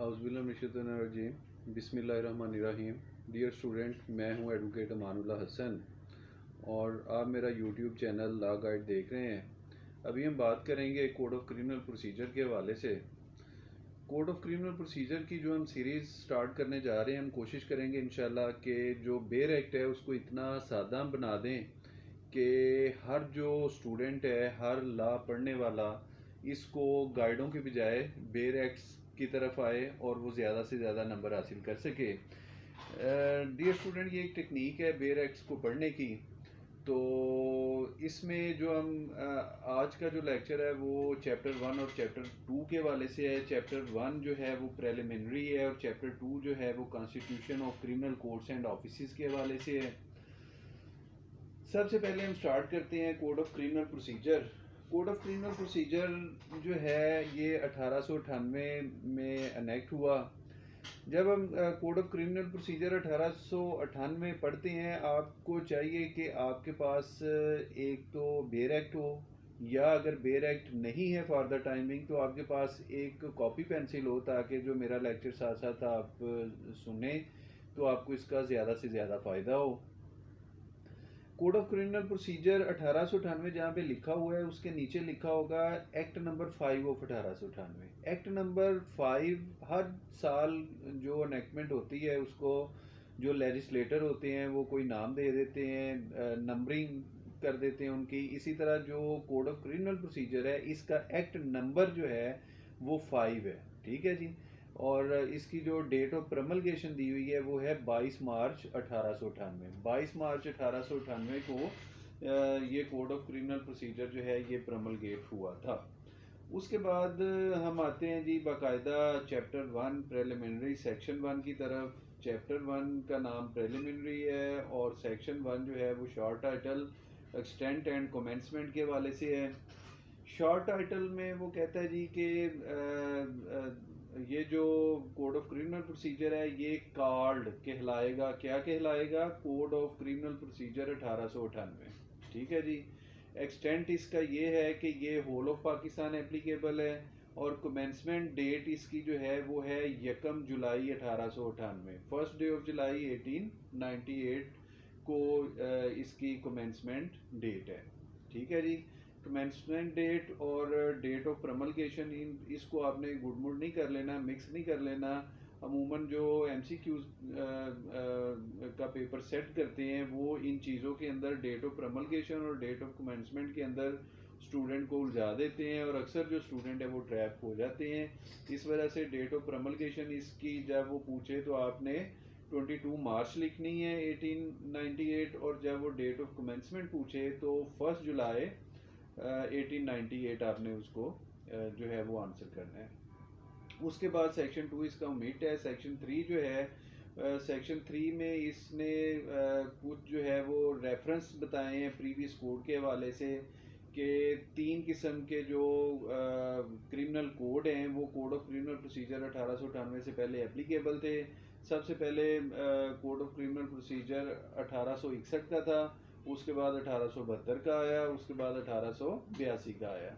आउज़ुबिल्लाहिमिनश्शैतानिर्रजीम बिस्मिल्लाहिर्रहमानिर्रहीम। Dear student, मैं हूं एडवोकेट अमानुल्लाह हसन और आप मेरा यूट्यूब चैनल लॉ गाइड देख रहे हैं। अभी हम बात करेंगे कोड ऑफ क्रिमिनल प्रोसीजर के हवाले से। कोड ऑफ क्रिमिनल प्रोसीजर की जो हम सीरीज़ स्टार्ट करने जा रहे हैं, हम कोशिश करेंगे इंशाल्लाह कि जो बेर एक्ट है उसको इतना सादा बना दें कि हर जो स्टूडेंट है, हर लॉ पढ़ने वाला इसको गाइडों के बजाय बेर एक्ट्स की तरफ आए और वो ज़्यादा से ज़्यादा नंबर हासिल कर सके। डियर स्टूडेंट, ये एक टेक्निक है बेर एक्ट्स को पढ़ने की। तो इसमें जो हम आज का जो लेक्चर है वो चैप्टर 1 और चैप्टर 2 के वाले से है। चैप्टर 1 जो है वो प्रेलिमिनरी है और चैप्टर 2 जो है वो constitution of criminal courts and offices के हवाले से है। सबसे पहले हम स्टार्ट करते हैं code of criminal procedure. Code of criminal procedure जो है ये 1898 में अनेक्ट हुआ। जब हम कोड ऑफ क्रिमिनल प्रोसीजर 1898 पढ़ते हैं, आपको चाहिए कि आपके पास एक तो बेर एक्ट हो, या अगर बेर एक्ट नहीं है फॉर द टाइमिंग तो आपके पास एक कॉपी पेंसिल हो, ताकि जो मेरा लेक्चर साथ साथ आप सुने तो आपको इसका ज़्यादा से ज़्यादा फ़ायदा हो। कोड ऑफ क्रिमिनल प्रोसीजर 1898 जहाँ पे लिखा हुआ है उसके नीचे लिखा होगा act number 5 of 1898। Act number 5 हर साल जो अनेक्टमेंट होती है उसको जो लेजिस्लेटर होते हैं वो कोई नाम दे देते हैं, नंबरिंग कर देते हैं उनकी। इसी तरह जो कोड ऑफ क्रिमिनल प्रोसीजर है इसका एक्ट नंबर जो है वो 5 है। ठीक है जी। और इसकी जो डेट ऑफ प्रमलगेशन दी हुई है वो है 22 मार्च 1898। 22 मार्च 1898 को ये कोड ऑफ क्रिमिनल प्रोसीजर जो है ये प्रमलगेट हुआ था। उसके बाद हम आते हैं जी बाकायदा चैप्टर 1 प्रेलिमिनरी सेक्शन 1 की तरफ। चैप्टर 1 का नाम प्रेलिमिनरी है और सेक्शन 1 जो है वो short title extent and commencement के वाले से है। शॉर्ट टाइटल में वो कहता है जी कि ये जो कोड ऑफ क्रिमिनल प्रोसीजर है ये कॉल्ड कहलाएगा, क्या कहलाएगा? Code of criminal procedure 1898। ठीक है जी। एक्सटेंट इसका ये है कि ये होल ऑफ पाकिस्तान एप्लीकेबल है और कमेंसमेंट डेट इसकी जो है वो है 1 जुलाई 1898। फर्स्ट डे ऑफ जुलाई 1898 को इसकी कमेंसमेंट डेट है। ठीक है जी। कमेंसमेंट डेट और डेट ऑफ प्रमलगेशन इसको आपने गुडमुड नहीं कर लेना, मिक्स नहीं कर लेना। अमूमन जो एमसीक्यूज का पेपर सेट करते हैं वो इन चीज़ों के अंदर डेट ऑफ प्रमलगेशन और डेट ऑफ कमेंसमेंट के अंदर स्टूडेंट को उलझा देते हैं और अक्सर जो स्टूडेंट है वो ट्रैप हो जाते हैं। इस वजह से डेट ऑफ प्रमलगेशन इसकी जब वो पूछे तो आपने 22 मार्च लिखनी है 1898, और जब वो डेट ऑफ कमेंसमेंट पूछे तो 1 जुलाई 1898 आपने उसको जो है वो आंसर करना है। उसके बाद सेक्शन 2 इसका ओमिट है। सेक्शन 3 जो है सेक्शन 3 में इसने कुछ जो है वो रेफरेंस बताए हैं प्रीवियस कोड के हवाले से कि 3 किस्म के जो क्रिमिनल कोड हैं वो कोड ऑफ क्रिमिनल प्रोसीजर 1898 से पहले एप्लीकेबल थे। सबसे पहले कोड ऑफ क्रिमिनल प्रोसीजर 1861 का था, उसके बाद 1872 का आया, उसके बाद 1882 का आया।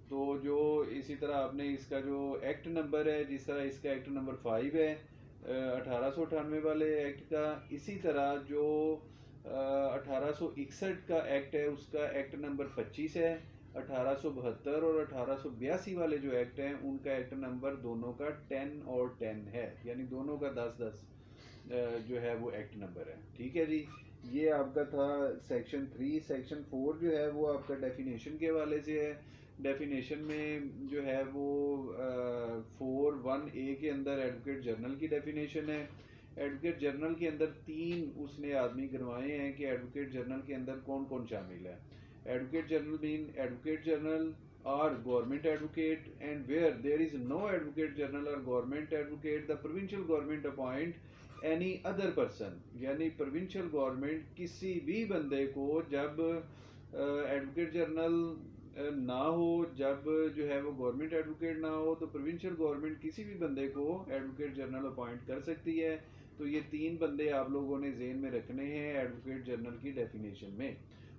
तो जो इसी तरह आपने इसका जो एक्ट नंबर है, जिस तरह इसका एक्ट नंबर 5 है 1898 वाले एक्ट का, इसी तरह जो 1861 का एक्ट है उसका एक्ट नंबर 25 है। 1872 और 1882 वाले जो एक्ट हैं उनका एक्ट नंबर दोनों का 10 और 10 है, यानी दोनों का 10-10 जो है वो एक्ट नंबर है। ठीक है जी। ये आपका था सेक्शन 3। सेक्शन 4 जो है वो आपका डेफिनेशन के हवाले से है। डेफिनेशन में जो है वो 4(1)(a) के अंदर एडवोकेट जनरल की डेफिनेशन है। एडवोकेट जनरल के अंदर 3 उसने आदमी गिनवाए हैं कि एडवोकेट जनरल के अंदर कौन कौन शामिल है। Advocate general mean advocate general or government advocate, and where there is no advocate general or government advocate, the provincial government appoint any other person, यानी provincial government किसी भी बंदे को जब एडवोकेट जनरल ना हो, जब जो है वो गवर्नमेंट एडवोकेट ना हो, तो प्रोविंशियल गवर्नमेंट किसी भी बंदे को एडवोकेट जनरल अपॉइंट कर सकती है। तो ये 3 बंदे आप लोगों ने जेहन में रखने हैं एडवोकेट जनरल की डेफिनेशन में।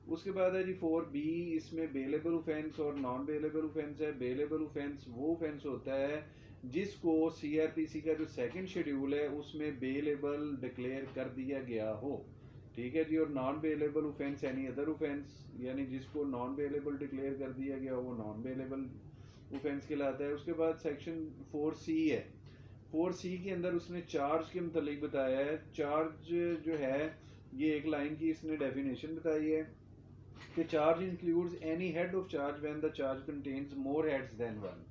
उसके बाद है जी 4B, इसमें बेलेबल ऑफेंस और नॉन बेलेबल ऑफेंस है। बेलेबल ऑफेंस वो ऑफेंस होता है जिसको CRPC का जो सेकंड शेड्यूल है उसमें बेलेबल डिक्लेयर कर दिया गया हो, ठीक है जी। और non bailable offence any other offence, यानी जिसको नॉन बेलेबल डिक्लेयर कर दिया गया हो वो नॉन बेलेबल ऑफेंस कहलाता है। उसके बाद सेक्शन 4C है। 4C के अंदर उसने चार्ज के मतलब बताया है। चार्ज जो है ये एक लाइन की इसने डेफिनेशन बताई है कि charge includes any head of charge when the charge contains more heads than one,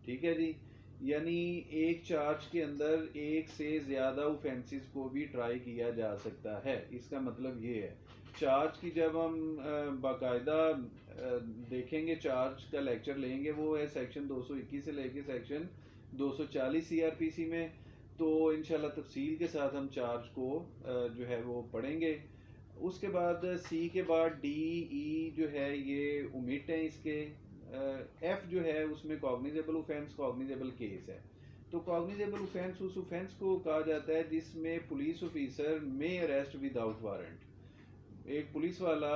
ठीक है जी। यानी एक चार्ज के अंदर एक से ज़्यादा ऑफेंसेस को भी ट्राई किया जा सकता है। इसका मतलब ये है चार्ज की जब हम बाकायदा देखेंगे, चार्ज का लेक्चर लेंगे, वो है सेक्शन 221 से लेके सेक्शन 240 CRPC में। तो इंशाल्लाह तफसील के साथ हम चार्ज को जो है वो पढ़ेंगे। उसके बाद C के बाद D E जो है ये ओमिट है इसके। F जो है उसमें कॉग्निजेबल ऑफेंस कॉग्निजेबल केस है। तो कॉग्निजेबल ऑफेंस उस ऑफेंस को कहा जाता है जिसमें पुलिस ऑफिसर में अरेस्ट विदाउट वारंट। एक पुलिस वाला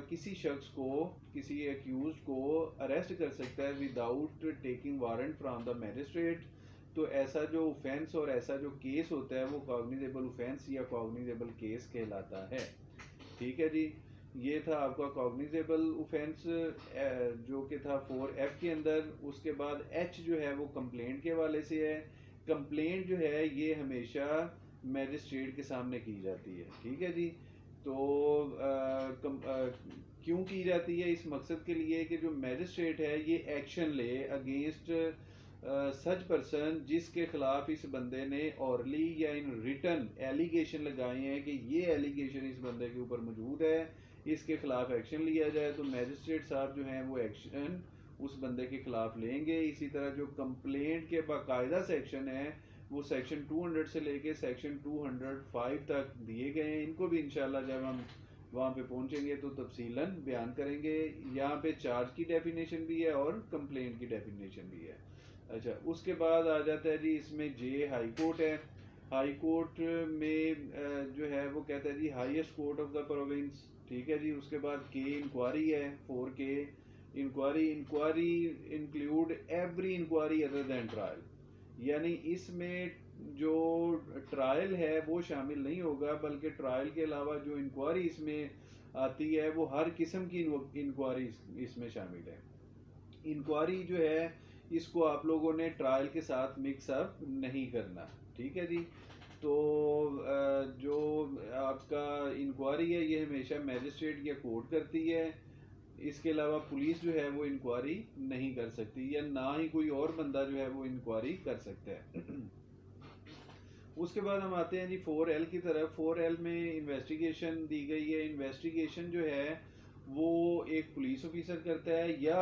किसी शख्स को, किसी एक्यूज को अरेस्ट कर सकता है without taking warrant from the magistrate. तो ऐसा जो ऑफेंस और ऐसा जो केस होता है वो कॉग्निजेबल ऑफेंस या कॉग्निजेबल केस कहलाता है, ठीक है जी। ये था आपका कॉग्निजेबल ऑफेंस जो कि था 4F के अंदर। उसके बाद H जो है वो कंप्लेंट के हवाले से है। कंप्लेंट जो है ये हमेशा मैजिस्ट्रेट के सामने की जाती है, ठीक है जी। तो क्यों की जाती है? इस मकसद के लिए कि जो मैजिस्ट्रेट है ये एक्शन ले अगेंस्ट सच पर्सन जिसके खिलाफ इस बंदे ने ऑरली या इन रिटन एलिगेशन लगाए हैं कि ये एलिगेशन इस बंदे के ऊपर मौजूद है, इसके खिलाफ एक्शन लिया जाए। तो मैजिस्ट्रेट साहब जो हैं वो एक्शन उस बंदे के खिलाफ लेंगे। इसी तरह जो कंप्लेंट के बाकायदा सेक्शन है वो सेक्शन 200 से लेके सेक्शन 205 तक दिए गए हैं। इनको भी इंशाल्लाह जब हम वहाँ पे पहुँचेंगे तो तफसीलन बयान करेंगे। यहाँ पे चार्ज की डेफिनेशन भी है और कंप्लेंट की डेफिनेशन भी है। अच्छा, उसके बाद आ जाता है जी इसमें J हाई कोर्ट है। हाई कोर्ट में जो है वो कहता है जी highest court of the province, ठीक है जी। उसके बाद K इंक्वायरी है, 4K inquiry. Inquiry include every inquiry other than trial, यानी इसमें जो ट्रायल है वो शामिल नहीं होगा, बल्कि ट्रायल के अलावा जो इंक्वायरी इसमें आती है वो हर किस्म की इंक्वायरी इसमें शामिल है। इंक्वायरी जो है इसको आप लोगों ने ट्रायल के साथ मिक्स अप नहीं करना, ठीक है जी। तो जो आपका इंक्वायरी है ये हमेशा मैजिस्ट्रेट या कोर्ट करती है। इसके अलावा पुलिस जो है वो इंक्वायरी नहीं कर सकती, या ना ही कोई और बंदा जो है वो इंक्वायरी कर सकता है। उसके बाद हम आते हैं जी 4L की तरफ। 4L में इन्वेस्टिगेशन दी गई है। इन्वेस्टिगेशन जो है वो एक पुलिस ऑफिसर करता है, या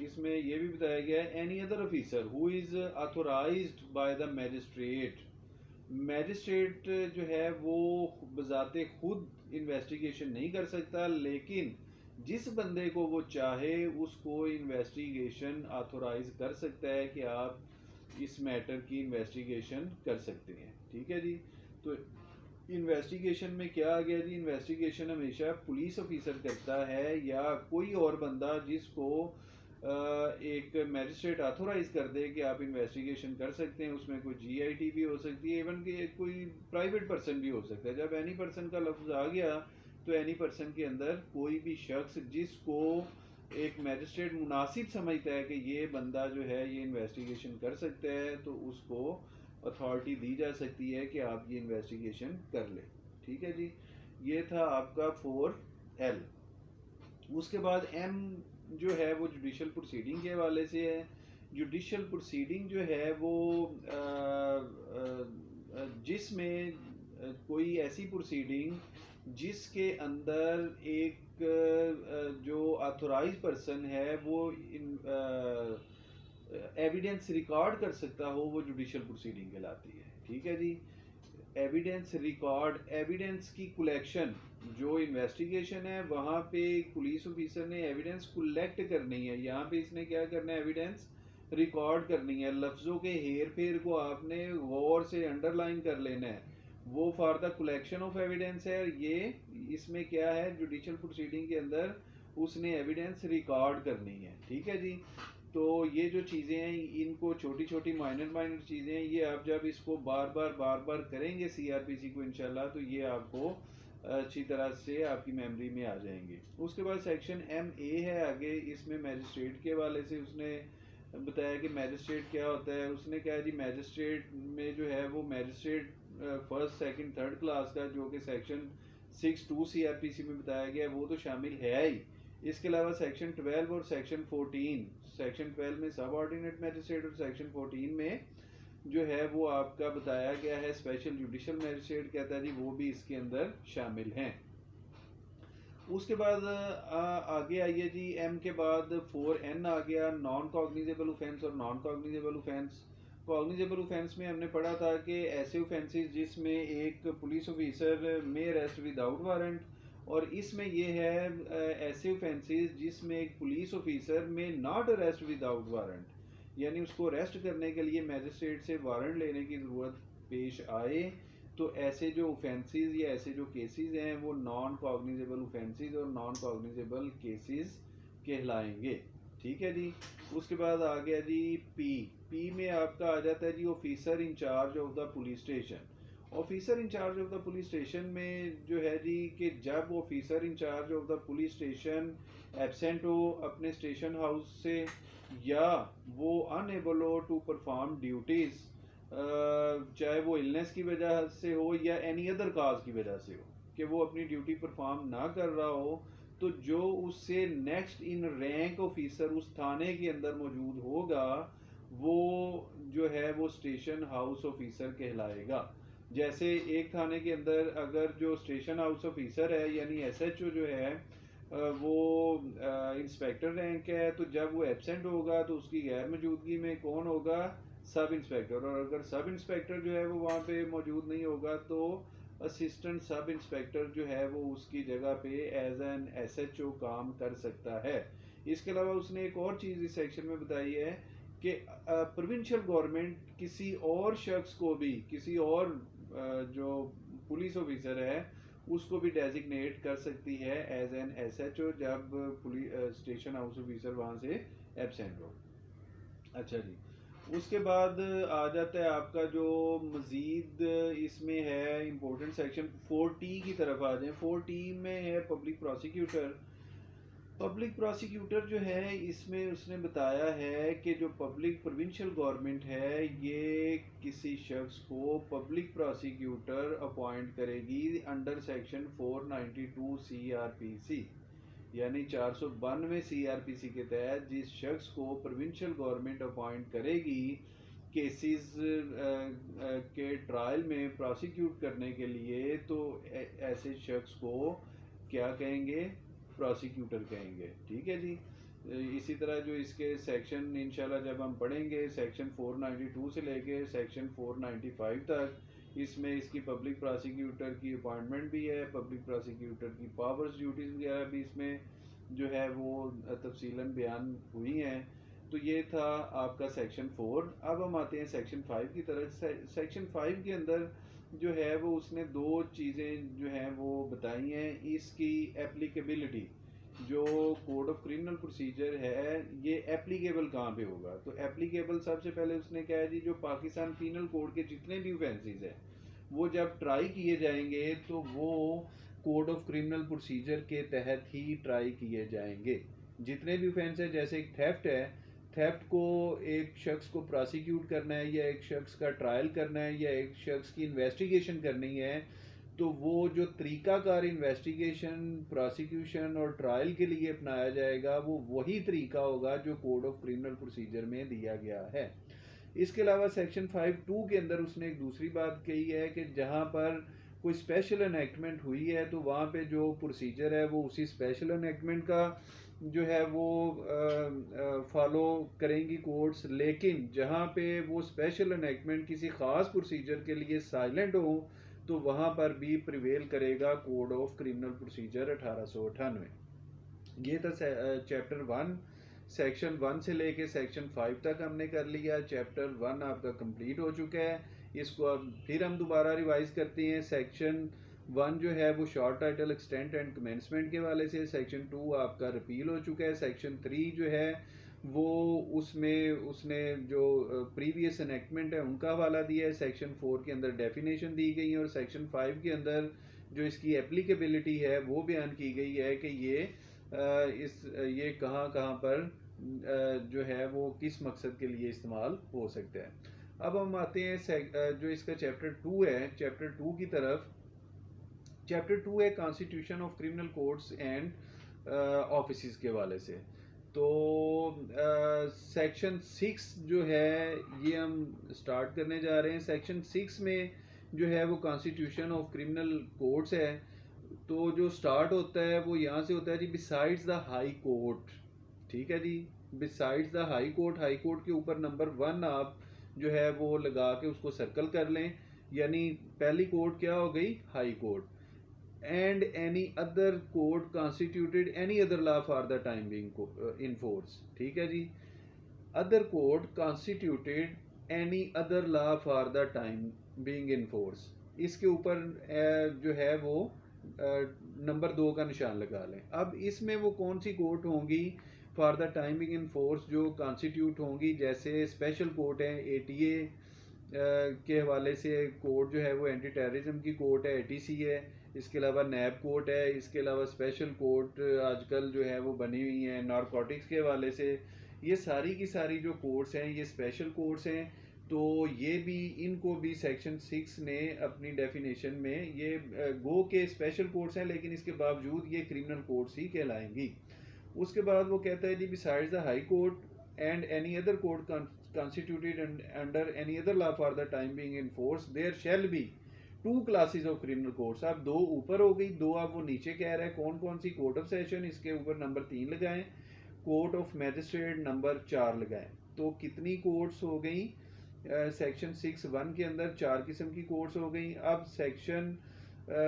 इसमें यह भी बताया गया है any other officer who is authorised by the magistrate. Magistrate जो है वो बजाते खुद इन्वेस्टिगेशन नहीं कर सकता, लेकिन जिस बंदे को वो चाहे उसको इन्वेस्टिगेशन ऑथोराइज कर सकता है कि आप इस मैटर की इन्वेस्टिगेशन कर सकते हैं, ठीक है जी। तो इन्वेस्टिगेशन में क्या आ गया जी? इन्वेस्टिगेशन हमेशा पुलिस ऑफिसर करता है या कोई और बंदा जिसको एक मैजिस्ट्रेट ऑथोराइज कर दे कि आप इन्वेस्टिगेशन कर सकते हैं। उसमें कोई GIT भी हो सकती है, इवन कि कोई प्राइवेट पर्सन भी हो सकता है। जब एनी पर्सन का लफ्ज आ गया तो एनी पर्सन के अंदर कोई भी शख्स जिसको एक मैजिस्ट्रेट मुनासिब समझता है कि ये बंदा जो है ये इन्वेस्टिगेशन कर सकता है, तो उसको अथॉरिटी दी जा सकती है कि आप ये इन्वेस्टिगेशन कर ले, ठीक है जी। ये था आपका 4L। उसके बाद M जो है वो जुडिशल प्रोसीडिंग के हवाले से है। जुडिशल प्रोसीडिंग जो है वो जिसमें कोई ऐसी प्रोसीडिंग जिसके अंदर एक जो ऑथोराइज पर्सन है वो एविडेंस रिकॉर्ड कर सकता हो, वो जुडिशल प्रोसीडिंग कहलाती है, ठीक है जी। एविडेंस रिकॉर्ड, एविडेंस की कलेक्शन, जो इन्वेस्टिगेशन है वहाँ पे पुलिस ऑफिसर ने एविडेंस कलेक्ट करनी है। यहाँ पे इसने क्या करना है? एविडेंस रिकॉर्ड करनी है। लफ्ज़ों के हेर फेर को आपने गौर से अंडरलाइन कर लेना है। वो for the collection of evidence है। ये इसमें क्या है? जुडिशल प्रोसीडिंग के अंदर उसने एविडेंस रिकॉर्ड करनी है, ठीक है जी। तो ये जो चीज़ें हैं, इनको छोटी छोटी माइनर चीज़ें हैं, ये आप जब इसको बार बार करेंगे सीआरपीसी को इंशाल्लाह, तो ये आपको अच्छी तरह से आपकी मेमोरी में आ जाएंगे। उसके बाद सेक्शन MA है आगे, इसमें मैजिस्ट्रेट के हवाले से उसने बताया कि मैजिस्ट्रेट क्या होता है। उसने कहा जी मैजिस्ट्रेट में जो है वो magistrate first second third class का, जो कि सेक्शन 6(2) सीआरपीसी में बताया गया, वो तो शामिल है ही। इसके अलावा सेक्शन 12 और सेक्शन 14, सेक्शन 12 में सब ऑर्डिनेट मैजिस्ट्रेट और सेक्शन 14 में जो है वो आपका बताया गया है स्पेशल जुडिशल मैजिस्ट्रेट, कहता है जी वो भी इसके अंदर शामिल हैं। उसके बाद आगे आइए जी, M के बाद 4N आ गया, नॉन कॉग्निजेबल ऑफेंस और non cognizable offence. Cognizable offence में हमने पढ़ा था कि ऐसे ऑफेंसेस जिसमें एक पुलिस ऑफिसर में अरेस्ट विदाउट वारंट, और इसमें ये है ऐसे ऑफेंसेस जिसमें एक पुलिस ऑफिसर में नॉट अरेस्ट विदाउट वारंट, यानी उसको अरेस्ट करने के लिए मैजिस्ट्रेट से वारंट लेने की ज़रूरत पेश आए, तो ऐसे जो ऑफेंसेस या ऐसे जो केसेस हैं वो नॉन कॉग्निजेबल ऑफेंसेस और नॉन कॉग्निजेबल केसेस कहलाएंगे। ठीक है जी। उसके बाद आ गया जी पी में आपका आ जाता है जी officer in charge of the police station. Officer in charge of the police station में जो है जी कि जब officer in charge of the police station absent हो अपने स्टेशन हाउस से, या वो अनएबल हो टू परफॉर्म ड्यूटीज़, चाहे वो इलनेस की वजह से हो या एनी अदर काज की वजह से हो, कि वो अपनी ड्यूटी परफॉर्म ना कर रहा हो, तो जो उससे नेक्स्ट इन रैंक ऑफिसर उस थाने के अंदर मौजूद होगा, वो जो है वो स्टेशन हाउस ऑफिसर कहलाएगा। जैसे एक थाने के अंदर अगर जो स्टेशन हाउस ऑफिसर है यानी SHO जो है वो इंस्पेक्टर रैंक है, तो जब वो एब्सेंट होगा तो उसकी गैर मौजूदगी में कौन होगा? Sub inspector. और अगर सब इंस्पेक्टर जो है वो वहाँ पे मौजूद नहीं होगा तो असिस्टेंट सब इंस्पेक्टर जो है वो उसकी जगह पे एज एन SHO काम कर सकता है। इसके अलावा उसने एक और चीज़ इस सेक्शन में बताई है कि प्रोविंशियल गवर्नमेंट किसी और शख्स को भी, किसी और जो पुलिस ऑफिसर है उसको भी डेजिग्नेट कर सकती है एज एन SHO जब स्टेशन हाउस ऑफिसर वहाँ से एब्सेंट हो। अच्छा जी। उसके बाद आ जाता है आपका जो मज़ीद इसमें है इम्पोर्टेंट सेक्शन 4T की तरफ आ जाए। 4T में है पब्लिक प्रोसिक्यूटर। पब्लिक प्रोसिक्यूटर जो है इसमें उसने बताया है कि जो पब्लिक प्रोविंशियल गवर्नमेंट है ये किसी शख्स को पब्लिक प्रोसिक्यूटर अपॉइंट करेगी अंडर सेक्शन 492 CRPC, यानी 492 CRPC के तहत जिस शख्स को प्रोविंशियल गवर्नमेंट अपॉइंट करेगी केसेस के ट्रायल में प्रोसिक्यूट करने के लिए, तो ऐसे शख्स को क्या कहेंगे? प्रोसिक्यूटर कहेंगे। ठीक है जी। इसी तरह जो इसके सेक्शन इंशाल्लाह जब हम पढ़ेंगे सेक्शन 492 से लेके सेक्शन 495 तक, इसमें इसकी पब्लिक प्रोसिक्यूटर की अपॉइंटमेंट भी है, पब्लिक प्रोसिक्यूटर की पावर्स ड्यूटीज़ वगैरह भी इसमें जो है वो तफसीलन बयान हुई हैं। तो ये था आपका सेक्शन 4। अब हम आते हैं सेक्शन 5 की तरफ। सेक्शन 5 के अंदर जो है वो उसने दो चीज़ें जो हैं वो बताई हैं। इसकी एप्लीकेबिलिटी, जो कोड ऑफ क्रिमिनल प्रोसीजर है ये एप्लीकेबल कहाँ पे होगा? तो एप्लीकेबल सबसे पहले उसने क्या है जी, जो पाकिस्तान पीनल कोड के जितने भी ऑफेंसेस हैं वो जब ट्राई किए जाएंगे तो वो कोड ऑफ क्रिमिनल प्रोसीजर के तहत ही ट्राई किए जाएंगे। जितने भी ऑफेंस है, जैसे एक थेफ्ट है, थेफ्ट को एक शख्स को प्रोसिक्यूट करना है या एक शख्स का ट्रायल करना है या एक शख्स की इन्वेस्टिगेशन करनी है, तो वो जो तरीकाकार इन्वेस्टिगेशन, प्रोसिक्यूशन और ट्रायल के लिए अपनाया जाएगा वो वही तरीका होगा जो कोड ऑफ क्रिमिनल प्रोसीजर में दिया गया है। इसके अलावा सेक्शन 5(2) के अंदर उसने एक दूसरी बात कही है कि जहाँ पर कोई स्पेशल एनेक्टमेंट हुई है तो वहाँ पे जो प्रोसीजर है वो उसी स्पेशल एनेक्टमेंट का जो है वो फॉलो करेंगी कोर्ट्स, लेकिन जहाँ पे वो स्पेशल एनेक्टमेंट किसी ख़ास प्रोसीजर के लिए साइलेंट हो तो वहाँ पर भी प्रिवेल करेगा कोड ऑफ क्रिमिनल प्रोसीजर 1898। ये था चैप्टर 1। सेक्शन 1 से लेके सेक्शन 5 तक हमने कर लिया। चैप्टर 1 आपका कंप्लीट हो चुका है। इसको अब फिर हम दोबारा रिवाइज करते हैं। सेक्शन 1 जो है वो short title, extent and commencement के वाले से। सेक्शन 2 आपका रिपील हो चुका है। सेक्शन 3 जो है वो उसमें उसने जो प्रीवियस एनेक्टमेंट है उनका हवाला दिया है। सेक्शन 4 के अंदर डेफिनेशन दी गई है और सेक्शन 5 के अंदर जो इसकी एप्लीकेबिलिटी है वो बयान की गई है कि ये कहाँ कहाँ पर जो है वो किस मकसद के लिए इस्तेमाल हो सकता है। अब हम आते हैं जो इसका चैप्टर 2 है, चैप्टर 2 की तरफ। चैप्टर 2 है constitution of criminal courts and office के हवाले से। तो सेक्शन 6 जो है ये हम स्टार्ट करने जा रहे हैं। सेक्शन 6 में जो है वो कॉन्स्टिट्यूशन ऑफ क्रिमिनल कोर्ट्स है। तो जो स्टार्ट होता है वो यहाँ से होता है जी, बिसाइड्स द हाई कोर्ट। ठीक है जी, besides the high court. High court के ऊपर नंबर 1 आप जो है वो लगा के उसको सर्कल कर लें, यानी पहली कोर्ट क्या हो गई, high court. and any other code constituted any other law for the time being in force। ठीक है जी, other code constituted any other law for the time being in force। इसके ऊपर जो है वो नंबर 2 का निशान लगा लें। अब इसमें वो कौन सी कोर्ट होंगी for the time being in force जो कॉन्स्टिट्यूट होंगी, जैसे स्पेशल कोर्ट है एटीए के हवाले से कोर्ट जो है वो एंटी टेररिज्म की कोर्ट है, एटीसी है। इसके अलावा नैब कोर्ट है। इसके अलावा स्पेशल कोर्ट आजकल जो है वो बनी हुई हैं नारकोटिक्स के हवाले से। ये सारी की सारी जो कोर्ट्स हैं ये स्पेशल कोर्ट्स हैं। तो ये भी, इनको भी सेक्शन 6 ने अपनी डेफिनेशन में ये गो के स्पेशल कोर्ट्स हैं, लेकिन इसके बावजूद ये क्रिमिनल कोर्ट्स ही कहलाएंगी। उसके बाद वो कहता है जी, besides the high court and any other court constituted under any other law for the time being in force there shall be 2 classes of criminal courts। अब 2 ऊपर हो गई, 2 अब वो नीचे कह रहा है कौन कौन सी, कोर्ट ऑफ सेशन इसके ऊपर नंबर 3 लगाएं, कोर्ट ऑफ मैजिस्ट्रेट नंबर 4 लगाएं। तो कितनी कोर्ट्स हो गई सेक्शन 6(1) के अंदर? 4 किस्म की कोर्ट्स हो गई। अब सेक्शन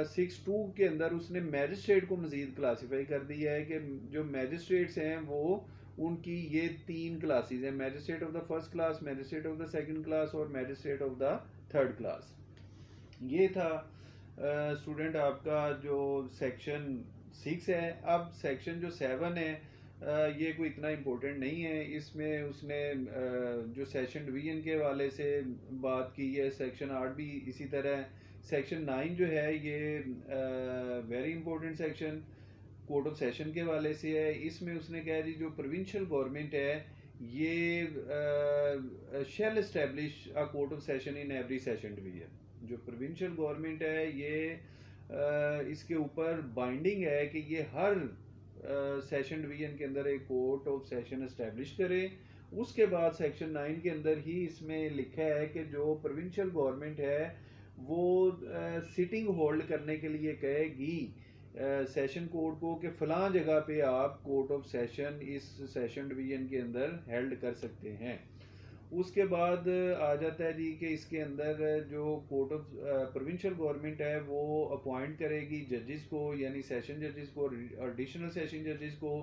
6(2) के अंदर उसने मैजिस्ट्रेट को मजीद क्लासीफाई कर दिया है कि जो मैजिस्ट्रेट्स हैं वो उनकी ये 3 क्लासेस हैं, magistrate of the first class, magistrate of the second class और magistrate of the third class. ये था स्टूडेंट आपका जो सेक्शन 6 है। अब सेक्शन जो 7 है ये कोई इतना इम्पोर्टेंट नहीं है। इसमें उसने जो सेशन डिवीजन के हवाले से बात की है। सेक्शन 8 भी इसी तरह। सेक्शन 9 जो है ये very important section court of session के हवाले से है। इसमें उसने कहा जी, जो प्रोविंशियल गवर्नमेंट है ये shall establish a court of session in every session division. जो प्रोविंशियल गवर्नमेंट है ये इसके ऊपर बाइंडिंग है कि ये हर सेशन डिवीजन के अंदर एक कोर्ट ऑफ सेशन एस्टेब्लिश करे। उसके बाद सेक्शन 9 के अंदर ही इसमें लिखा है कि जो प्रोविंशियल गवर्नमेंट है वो सिटिंग होल्ड करने के लिए कहेगी सेशन कोर्ट को कि फलां जगह पे आप कोर्ट ऑफ सेशन इस सेशन डिवीजन के अंदर हेल्ड कर सकते हैं। उसके बाद आ जाता है जी कि इसके अंदर जो कोर्ट ऑफ प्रोविंशियल गवर्नमेंट है वो अपॉइंट करेगी जजेस को, यानी सेशन जजेस को, एडिशनल सेशन जजेस को,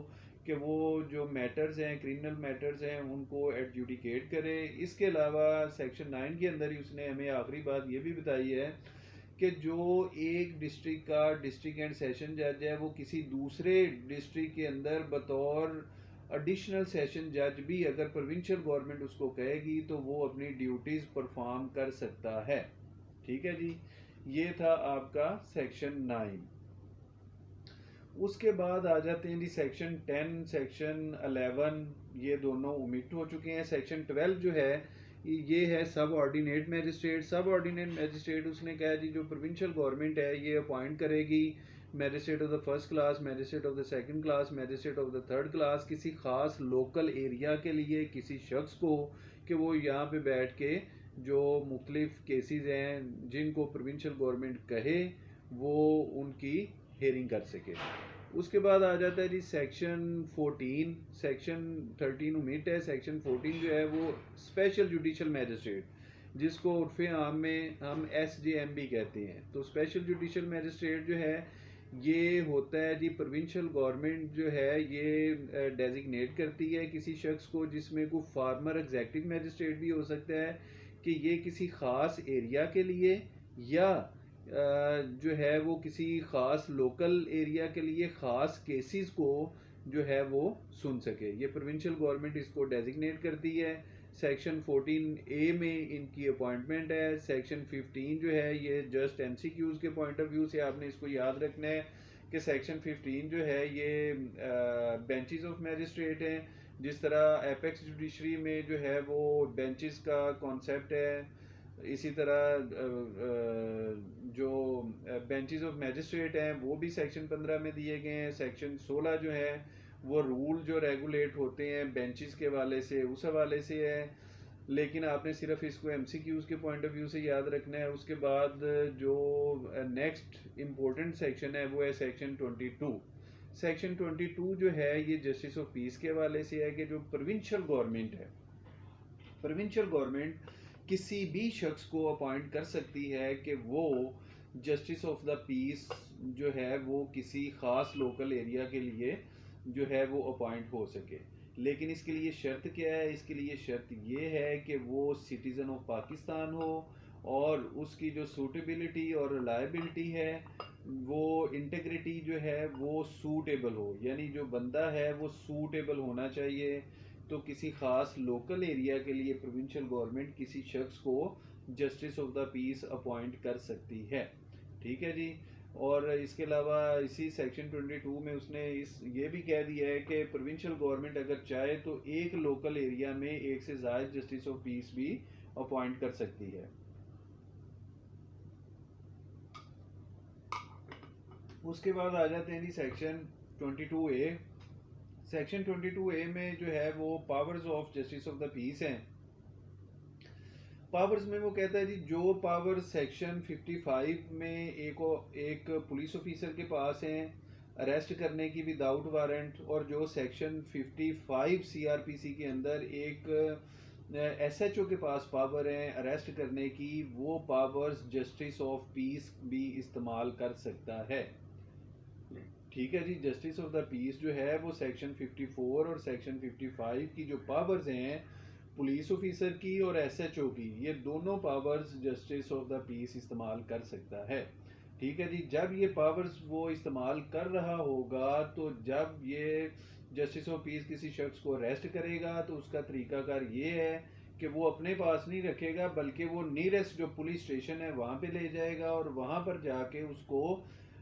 कि वो जो मैटर्स हैं, क्रिमिनल मैटर्स हैं, उनको एडजुडिकेट करे। इसके अलावा सेक्शन 9 के अंदर ही उसने हमें आखिरी बात ये भी बताई है कि जो एक डिस्ट्रिक्ट का डिस्ट्रिक्ट एंड सेशन जज है वो किसी दूसरे डिस्ट्रिक्ट के अंदर बतौर एडिशनल सेशन जज भी अगर प्रोविंशियल गवर्नमेंट उसको कहेगी तो वो अपनी ड्यूटीज़ परफॉर्म कर सकता है। ठीक है जी, ये था आपका सेक्शन 9। उसके बाद आ जाते हैं जी सेक्शन 10, सेक्शन 11, ये दोनों ओमिट हो चुके हैं। सेक्शन 12 जो है ये है सब ऑर्डिनेट मैजिस्ट्रेट। सब ऑर्डिनेट मैजिस्ट्रेट उसने कहा जी, जो प्रोविंशियल गवर्नमेंट है ये अपॉइंट करेगी magistrate of the first class, magistrate of the second class, magistrate of the third class किसी ख़ास लोकल एरिया के लिए किसी शख्स को, कि वो यहाँ पे बैठ के जो मुख्तलिफ केसेस हैं जिनको प्रोविंशियल गवर्नमेंट कहे वो उनकी हेयरिंग कर सके। उसके बाद आ जाता है जी सेक्शन 14। सेक्शन 13 उमिट है। सेक्शन 14 जो है वो स्पेशल जुडिशल मैजिस्ट्रेट, जिसको उर्फ़े आम में हम SJM भी कहते हैं। तो स्पेशल जुडिशल मैजिस्ट्रेट जो है ये होता है जी, प्रोविंशियल गवर्नमेंट जो है ये डेजिग्नेट करती है किसी शख्स को, जिसमें कोई फार्मर एग्जेक्टिव मैजिस्ट्रेट भी हो सकता है, कि ये किसी ख़ास एरिया के लिए या जो है वो किसी ख़ास लोकल एरिया के लिए ख़ास केसेस को जो है वो सुन सके। ये प्रोविंशियल गवर्नमेंट इसको डेजिग्नेट करती है। सेक्शन 14A में इनकी अपॉइंटमेंट है। सेक्शन 15 जो है ये जस्ट MCQs के पॉइंट ऑफ व्यू से आपने इसको याद रखना है कि सेक्शन 15 जो है ये बेंचेस ऑफ मैजिस्ट्रेट हैं। जिस तरह एपेक्स जुडिशरी में जो है वो बेंचेस का कॉन्सेप्ट है, इसी तरह जो बेंचेस ऑफ मैजिस्ट्रेट हैं वो भी सेक्शन 15 में दिए गए हैं। सेक्शन 16 जो है वो रूल जो रेगुलेट होते हैं बेंचेस के हवाले से, उस हवाले से है। लेकिन आपने सिर्फ इसको MCQs के पॉइंट ऑफ व्यू से याद रखना है। उसके बाद जो नेक्स्ट इम्पोर्टेंट सेक्शन है वो है सेक्शन 22। सेक्शन 22 जो है ये जस्टिस ऑफ पीस के हवाले से है कि जो प्रोविंशियल गवर्नमेंट है, प्रोविंशियल गवर्नमेंट किसी भी शख्स को अपॉइंट कर सकती है कि वो जस्टिस ऑफ द पीस जो है वो किसी ख़ास लोकल एरिया के लिए जो है वो अपॉइंट हो सके। लेकिन इसके लिए शर्त क्या है? इसके लिए शर्त ये है कि वो सिटीज़न ऑफ पाकिस्तान हो और उसकी जो सूटेबिलिटी और रिलायबिलिटी है वो इंटेग्रिटी जो है वो सूटेबल हो, यानी जो बंदा है वो सूटेबल होना चाहिए। तो किसी ख़ास लोकल एरिया के लिए प्रोविंशियल गवर्नमेंट किसी शख्स को justice of the peace appoint कर सकती है। ठीक है जी। और इसके अलावा इसी सेक्शन 22 में उसने ये भी कह दिया है कि प्रोविंशियल गवर्नमेंट अगर चाहे तो एक लोकल एरिया में एक से ज़ायद जस्टिस ऑफ पीस भी अपॉइंट कर सकती है। उसके बाद आ जाते हैं जी सेक्शन 22A। सेक्शन 22A में जो है वो powers of justice of the peace हैं। पावर्स में वो कहता है जी जो पावर सेक्शन 55 में एक पुलिस ऑफिसर के पास हैं अरेस्ट करने की विदाउट वारंट, और जो सेक्शन 55 CRPC के अंदर एक SHO के पास पावर है अरेस्ट करने की, वो पावर्स जस्टिस ऑफ पीस भी इस्तेमाल कर सकता है। ठीक है जी। जस्टिस ऑफ द पीस जो है वो सेक्शन 54 और सेक्शन 55 की जो पावर्स हैं पुलिस ऑफिसर की और SHO की, ये दोनों powers justice of the peace इस्तेमाल कर सकता है। ठीक है जी। जब ये पावर्स वो इस्तेमाल कर रहा होगा तो जब ये जस्टिस ऑफ पीस किसी शख्स को अरेस्ट करेगा तो उसका तरीकाकार ये है कि वो अपने पास नहीं रखेगा बल्कि वो नियरेस्ट जो पुलिस स्टेशन है वहाँ पे ले जाएगा और वहाँ पर जाके उसको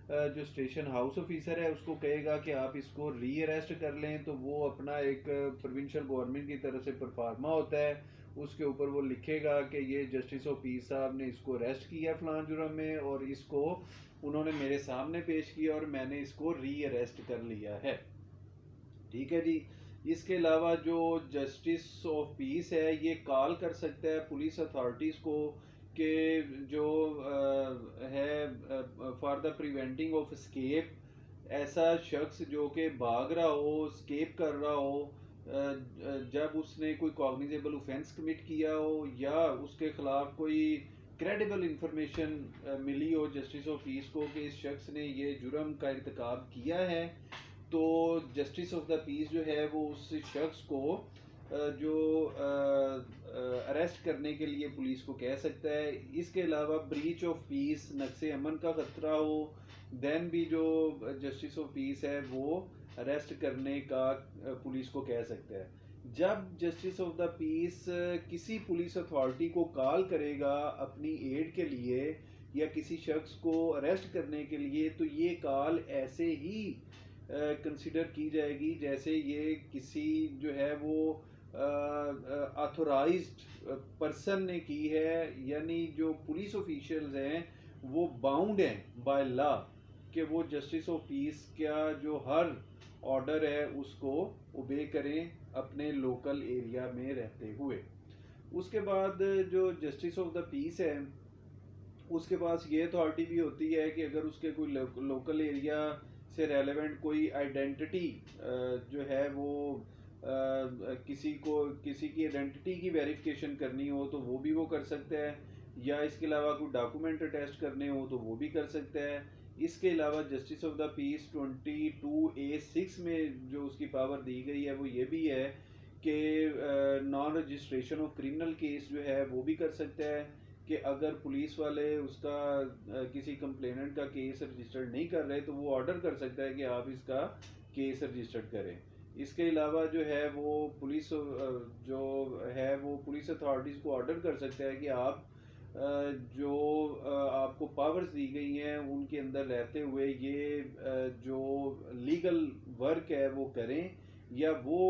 जो स्टेशन हाउस ऑफिसर है उसको कहेगा कि आप इसको री अरेस्ट कर लें। तो वो अपना एक प्रोविंशियल गवर्नमेंट की तरफ से परफार्मा होता है, उसके ऊपर वो लिखेगा कि ये जस्टिस ऑफ पीस साहब ने इसको अरेस्ट किया फलां जुर्म में और इसको उन्होंने मेरे सामने पेश किया और मैंने इसको री अरेस्ट कर लिया है। ठीक है जी। इसके अलावा जो जस्टिस ऑफ पीस है ये कॉल कर सकता है पुलिस अथॉरिटीज़ को कि जो है for the preventing of escape, ऐसा शख्स जो कि भाग रहा हो, स्केप कर रहा हो, जब उसने कोई कॉग्निजेबल ऑफेंस कमिट किया हो या उसके खिलाफ कोई क्रेडिबल इंफॉर्मेशन मिली हो जस्टिस ऑफ पीस को कि इस शख्स ने ये जुर्म का इर्तिकाब किया है, तो जस्टिस ऑफ द पीस जो है वो उस शख्स को जो अरेस्ट करने के लिए पुलिस को कह सकता है। इसके अलावा ब्रीच ऑफ पीस, नक्से अमन का खतरा हो, देन भी जो जस्टिस ऑफ पीस है वो अरेस्ट करने का पुलिस को कह सकता है। जब जस्टिस ऑफ द पीस किसी पुलिस अथॉरिटी को कॉल करेगा अपनी एड के लिए या किसी शख्स को अरेस्ट करने के लिए, तो ये कॉल ऐसे ही कंसिडर की जाएगी जैसे ये किसी जो है वो ऑथोराइज्ड पर्सन ने की है, यानी जो पुलिस ऑफिशियल्स हैं वो बाउंड हैं बाय लॉ कि वो जस्टिस ऑफ पीस का जो हर ऑर्डर है उसको ओबे करें अपने लोकल एरिया में रहते हुए। उसके बाद जो जस्टिस ऑफ द पीस है उसके पास ये अथॉरिटी भी होती है कि अगर उसके कोई लोकल एरिया से रेलेवेंट कोई आइडेंटिटी जो है वो किसी की आइडेंटिटी की वेरिफिकेशन करनी हो तो वो भी वो कर सकता है, या इसके अलावा कोई डॉक्यूमेंट अटेस्ट करने हो तो वो भी कर सकता है। इसके अलावा justice of the piece 22A(6) में जो उसकी पावर दी गई है वो ये भी है कि non registration of criminal case जो है वो भी कर सकता है कि अगर पुलिस वाले उसका किसी कंप्लेनेंट का केस रजिस्टर्ड नहीं कर रहे तो वो ऑर्डर कर सकता है कि आप इसका केस रजिस्टर्ड करें। इसके अलावा जो है वो पुलिस जो है वो पुलिस अथॉरिटीज़ को ऑर्डर कर सकता है कि आप जो आपको पावर्स दी गई हैं उनके अंदर रहते हुए ये जो लीगल वर्क है वो करें या वो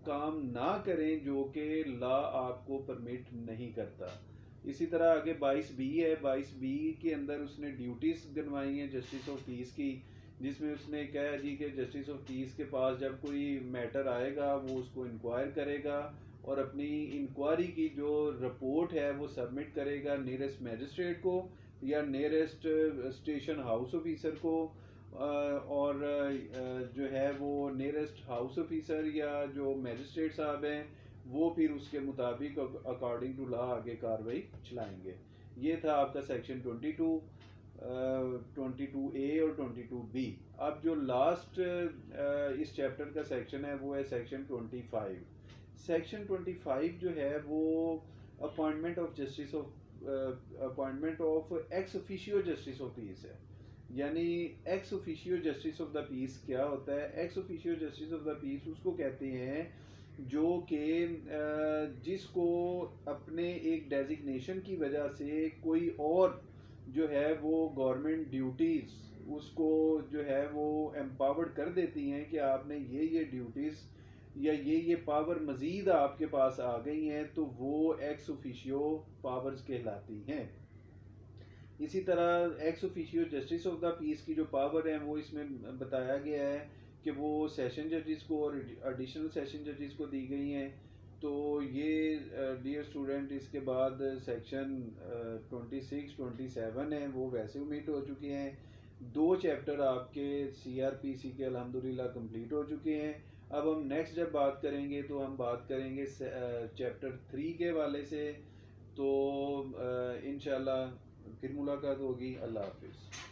काम ना करें जो कि लॉ आपको परमिट नहीं करता। इसी तरह आगे 22B है। 22B के अंदर उसने ड्यूटीज़ गिनवाई हैं जस्टिस ऑफ पीस की, जिसमें उसने कहा जी कि जस्टिस ऑफ पीस के पास जब कोई मैटर आएगा वो उसको इंक्वायर करेगा और अपनी इंक्वायरी की जो रिपोर्ट है वो सबमिट करेगा नियरेस्ट मैजिस्ट्रेट को या नियरेस्ट स्टेशन हाउस ऑफिसर को, और जो है वो नियरेस्ट हाउस ऑफिसर या जो मैजिस्ट्रेट साहब हैं वो फिर उसके मुताबिक अकॉर्डिंग टू लॉ आगे कार्रवाई चलाएंगे। ये था आपका सेक्शन 22, 22A और 22B। अब जो लास्ट इस चैप्टर का सेक्शन है वो है सेक्शन 25। सेक्शन 25 जो है वो appointment of justice of appointment of ex officio justice of peace है। यानी ex officio justice of the peace क्या होता है? Ex officio justice of the peace उसको कहते हैं जो कि जिसको अपने एक डेजिग्नेशन की वजह से कोई और जो है वो गवर्नमेंट ड्यूटीज़ उसको जो है वो एम्पावर्ड कर देती हैं कि आपने ये ड्यूटीज़ या ये पावर मज़ीद आपके पास आ गई हैं तो वो एक्स ऑफिशियो पावर्स कहलाती हैं। इसी तरह ex officio justice of the peace की जो पावर है वो इसमें बताया गया है कि वो सेशन जजेस को और एडिशनल सेशन जजेस को दी गई हैं। तो ये डियर स्टूडेंट इसके बाद सेक्शन 26, 27 है वो वैसे ओमिट हो चुके हैं। 2 चैप्टर आपके CRPC के अल्हम्दुलिल्लाह कंप्लीट हो चुके हैं। अब हम नेक्स्ट जब बात करेंगे तो हम बात करेंगे चैप्टर 3 के वाले से। तो इंशाल्लाह फिर मुलाकात होगी। अल्लाह हाफिज़।